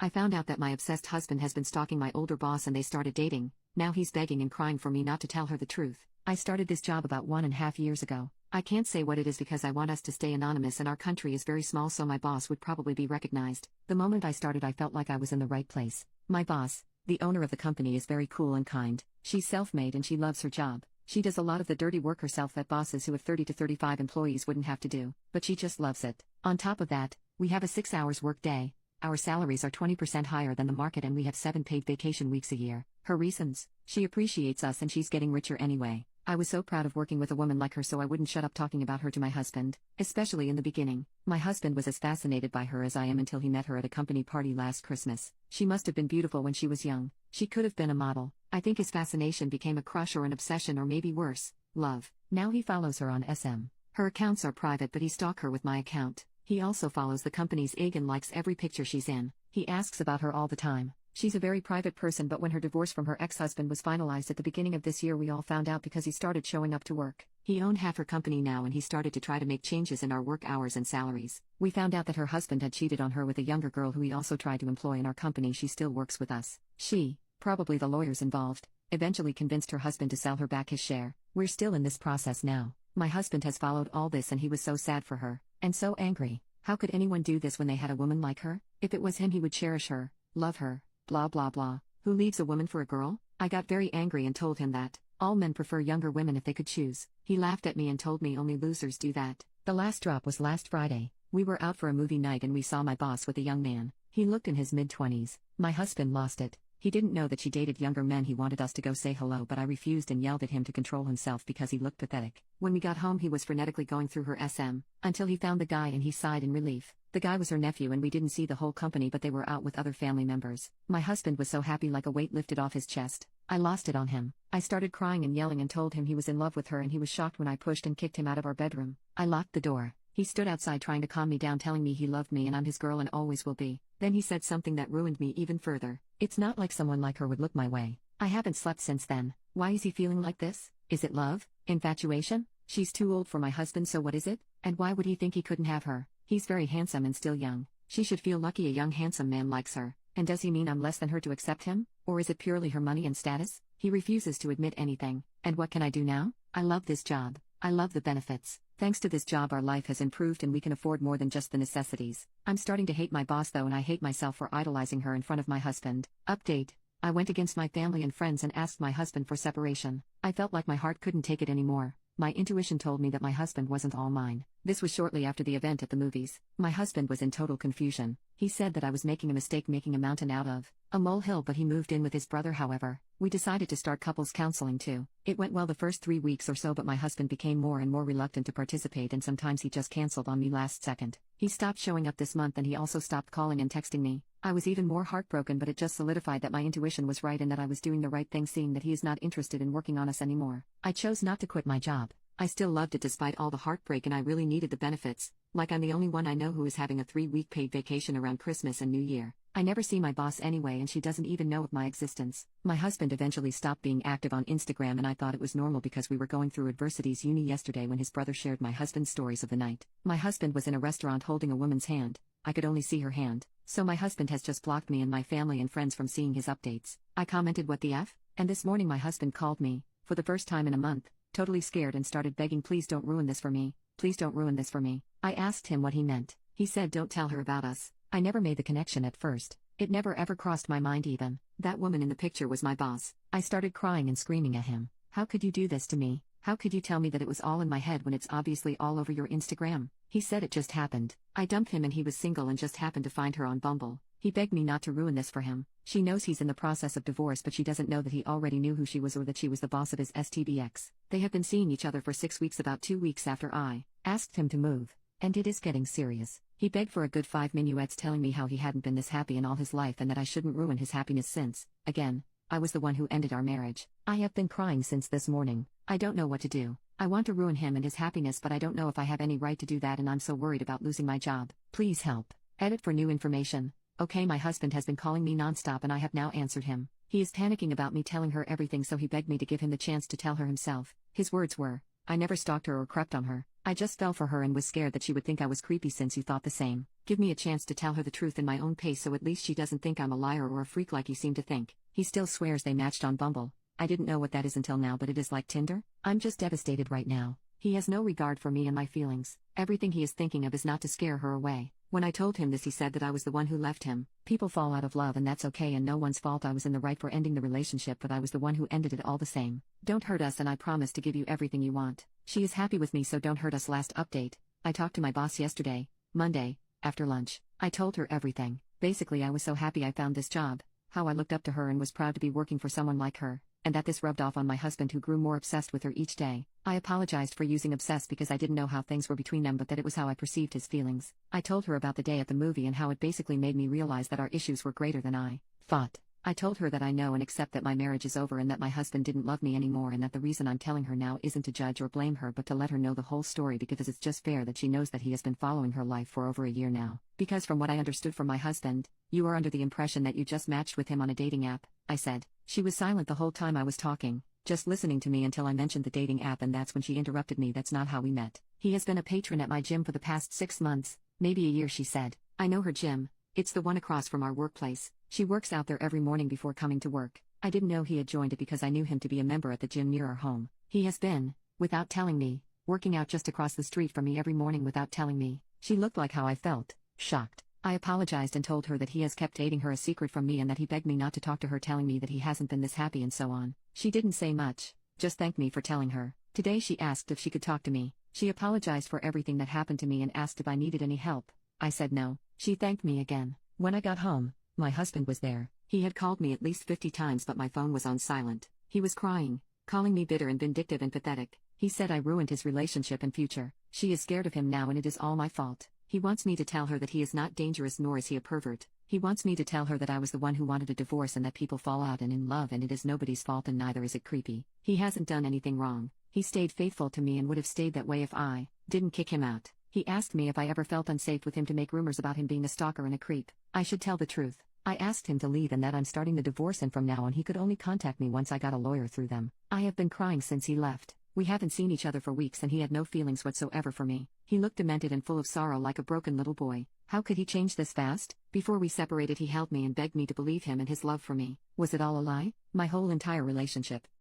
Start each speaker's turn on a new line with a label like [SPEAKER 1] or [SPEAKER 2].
[SPEAKER 1] I found out that my obsessed husband has been stalking my older boss and they started dating. Now he's begging and crying for me not to tell her the truth. I started this job about 1.5 years ago. I can't say what it is because I want us to stay anonymous and our country is very small, so my boss would probably be recognized. The moment I started, I felt like I was in the right place. My boss, the owner of the company, is very cool and kind. She's self-made and she loves her job. She does a lot of the dirty work herself that bosses who have 30 to 35 employees wouldn't have to do, but she just loves it. On top of that, we have a 6 hours work day. Our salaries are 20% higher than the market and we have 7 paid vacation weeks a year. Her reasons: she appreciates us and she's getting richer anyway. I was so proud of working with a woman like her, so I wouldn't shut up talking about her to my husband, especially in the beginning. My husband was as fascinated by her as I am until he met her at a company party last Christmas. She must have been beautiful when she was young. She could have been a model. I think his fascination became a crush or an obsession, or maybe worse, love. Now he follows her on SM. Her accounts are private, but he stalks her with my account. He also follows the company's IG and likes every picture she's in. He asks about her all the time. She's a very private person, but when her divorce from her ex-husband was finalized at the beginning of this year, we all found out because he started showing up to work. He owned half her company now and he started to try to make changes in our work hours and salaries. We found out that her husband had cheated on her with a younger girl who he also tried to employ in our company. She still works with us. She, probably the lawyers involved, eventually convinced her husband to sell her back his share. We're still in this process now. My husband has followed all this and he was so sad for her, and so angry. How could anyone do this when they had a woman like her? If it was him, he would cherish her, love her, blah blah blah. Who leaves a woman for a girl? I got very angry and told him that all men prefer younger women if they could choose. He laughed at me and told me only losers do that. The last drop was last Friday. We were out for a movie night and we saw my boss with a young man. He looked in his mid-20s. My husband lost it. He didn't know that she dated younger men. He wanted us to go say hello, but I refused and yelled at him to control himself because he looked pathetic. When we got home, he was frenetically going through her SM, until he found the guy and he sighed in relief. The guy was her nephew and we didn't see the whole company, but they were out with other family members. My husband was so happy, like a weight lifted off his chest. I lost it on him. I started crying and yelling and told him he was in love with her, and he was shocked when I pushed and kicked him out of our bedroom. I locked the door. He stood outside trying to calm me down, telling me he loved me and I'm his girl and always will be. Then he said something that ruined me even further. It's not like someone like her would look my way. I haven't slept since then. Why is he feeling like this? Is it love? Infatuation? She's too old for my husband, so what is it? And why would he think he couldn't have her? He's very handsome and still young. She should feel lucky a young handsome man likes her. And does he mean I'm less than her to accept him? Or is it purely her money and status? He refuses to admit anything. And what can I do now? I love this job. I love the benefits. Thanks to this job our life has improved and we can afford more than just the necessities. I'm starting to hate my boss though, and I hate myself for idolizing her in front of my husband. Update: I went against my family and friends and asked my husband for separation. I felt like my heart couldn't take it anymore. My intuition told me that my husband wasn't all mine. This was shortly after the event at the movies. My husband was in total confusion. He said that I was making a mistake making a mountain out of a molehill, but he moved in with his brother. However, we decided to start couples counseling too. It went well the first 3 weeks or so, but my husband became more and more reluctant to participate, and sometimes he just canceled on me last second. He stopped showing up this month and he also stopped calling and texting me. I was even more heartbroken, but it just solidified that my intuition was right and that I was doing the right thing, seeing that he is not interested in working on us anymore. I chose not to quit my job. I still loved it despite all the heartbreak, and I really needed the benefits. Like, I'm the only one I know who is having a 3-week paid vacation around Christmas and New Year. I never see my boss anyway, and she doesn't even know of my existence. My husband eventually stopped being active on Instagram, and I thought it was normal because we were going through adversities uni yesterday when his brother shared my husband's stories of the night. My husband was in a restaurant holding a woman's hand. I could only see her hand. So my husband has just blocked me and my family and friends from seeing his updates. I commented, "What the F?" And this morning my husband called me, for the first time in a month, totally scared, and started begging, "Please don't ruin this for me. Please don't ruin this for me." I asked him what he meant. He said, "Don't tell her about us." I never made the connection at first. It never ever crossed my mind even. That woman in the picture was my boss. I started crying and screaming at him. "How could you do this to me? How could you tell me that it was all in my head when it's obviously all over your Instagram?" He said it just happened. I dumped him and he was single and just happened to find her on Bumble. He begged me not to ruin this for him. She knows he's in the process of divorce, but she doesn't know that he already knew who she was or that she was the boss of his STBX. They have been seeing each other for 6 weeks, about 2 weeks after I asked him to move. And it is getting serious. He begged for a good 5 minuets, telling me how he hadn't been this happy in all his life and that I shouldn't ruin his happiness since, again, I was the one who ended our marriage. I have been crying since this morning. I don't know what to do. I want to ruin him and his happiness, but I don't know if I have any right to do that, and I'm so worried about losing my job. Please help. Edit for new information. Okay, my husband has been calling me nonstop and I have now answered him. He is panicking about me telling her everything, so he begged me to give him the chance to tell her himself. His words were, "I never stalked her or crept on her. I just fell for her and was scared that she would think I was creepy since you thought the same." Give me a chance to tell her the truth in my own pace so at least she doesn't think I'm a liar or a freak like you seem to think. He still swears they matched on Bumble. I didn't know what that is until now, but it is like Tinder. I'm just devastated right now. He has no regard for me and my feelings. Everything he is thinking of is not to scare her away. When I told him this, he said that I was the one who left him. People fall out of love and that's okay and no one's fault. I was in the right for ending the relationship, but I was the one who ended it all the same. Don't hurt us and I promise to give you everything you want. She is happy with me, so don't hurt us. Last update. I talked to my boss yesterday, Monday, after lunch. I told her everything. Basically, I was so happy I found this job, how I looked up to her and was proud to be working for someone like her, and that this rubbed off on my husband who grew more obsessed with her each day. I apologized for using obsessed because I didn't know how things were between them, but that it was how I perceived his feelings. I told her about the day at the movie and how it basically made me realize that our issues were greater than I thought. I told her that I know and accept that my marriage is over and that my husband didn't love me anymore, and that the reason I'm telling her now isn't to judge or blame her but to let her know the whole story, because it's just fair that she knows that he has been following her life for over a year now. Because from what I understood from my husband, you are under the impression that you just matched with him on a dating app, I said. She was silent the whole time I was talking, just listening to me until I mentioned the dating app, and that's when she interrupted me. That's not how we met. He has been a patron at my gym for the past 6 months, maybe a year, she said. I know her gym. It's the one across from our workplace. She works out there every morning before coming to work. I didn't know he had joined it because I knew him to be a member at the gym near our home. He has been, without telling me, working out just across the street from me every morning without telling me. She looked like how I felt, shocked. I apologized and told her that he has kept dating her a secret from me and that he begged me not to talk to her, telling me that he hasn't been this happy and so on. She didn't say much, just thanked me for telling her. Today she asked if she could talk to me. She apologized for everything that happened to me and asked if I needed any help. I said no. She thanked me again. When I got home, my husband was there. He had called me at least 50 times, but my phone was on silent. He was crying, calling me bitter and vindictive and pathetic. He said I ruined his relationship and future. She is scared of him now and it is all my fault. He wants me to tell her that he is not dangerous nor is he a pervert. He wants me to tell her that I was the one who wanted a divorce and that people fall out and in love and it is nobody's fault and neither is it creepy. He hasn't done anything wrong. He stayed faithful to me and would have stayed that way if I didn't kick him out. He asked me if I ever felt unsafe with him, to make rumors about him being a stalker and a creep. I should tell the truth. I asked him to leave and that I'm starting the divorce, and from now on he could only contact me once I got a lawyer through them. I have been crying since he left. We haven't seen each other for weeks and he had no feelings whatsoever for me. He looked demented and full of sorrow like a broken little boy. How could he change this fast? Before we separated he held me and begged me to believe him and his love for me. Was it all a lie? My whole entire relationship,